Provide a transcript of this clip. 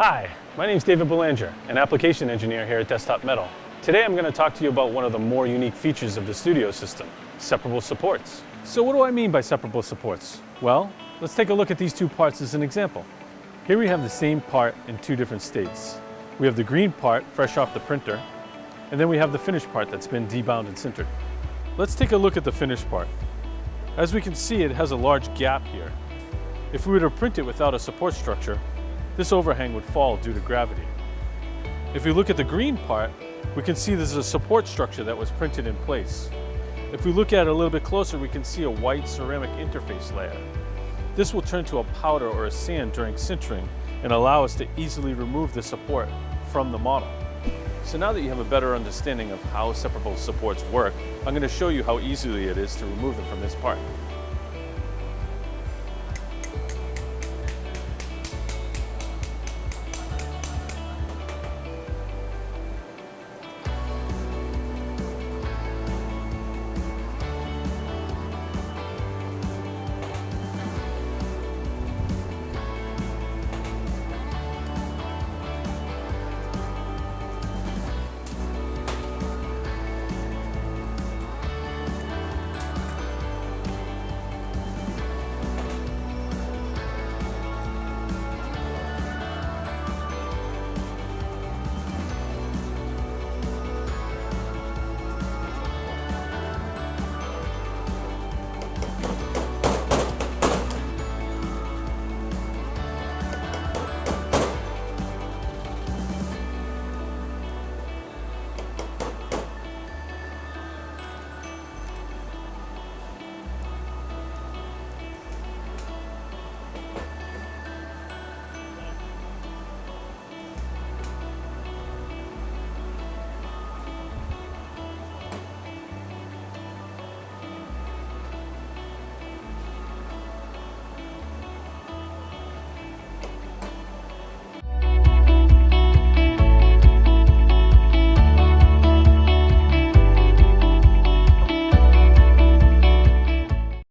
Hi, my name is David Belanger, an application engineer here at Desktop Metal. Today I'm going to talk to you about one of the more unique features of the Studio system, separable supports. So what do I mean by separable supports? Well, let's take a look at these two parts as an example. Here we have the same part in two different states. We have the green part fresh off the printer, and then we have the finished part that's been debound and sintered. Let's take a look at the finished part. As we can see, it has a large gap here. If we were to print it without a support structure, this overhang would fall due to gravity. If we look at the green part, we can see there's a support structure that was printed in place. If we look at it a little bit closer, we can see a white ceramic interface layer. This will turn to a powder or a sand during sintering and allow us to easily remove the support from the model. So now that you have a better understanding of how separable supports work, I'm going to show you how easily it is to remove them from this part.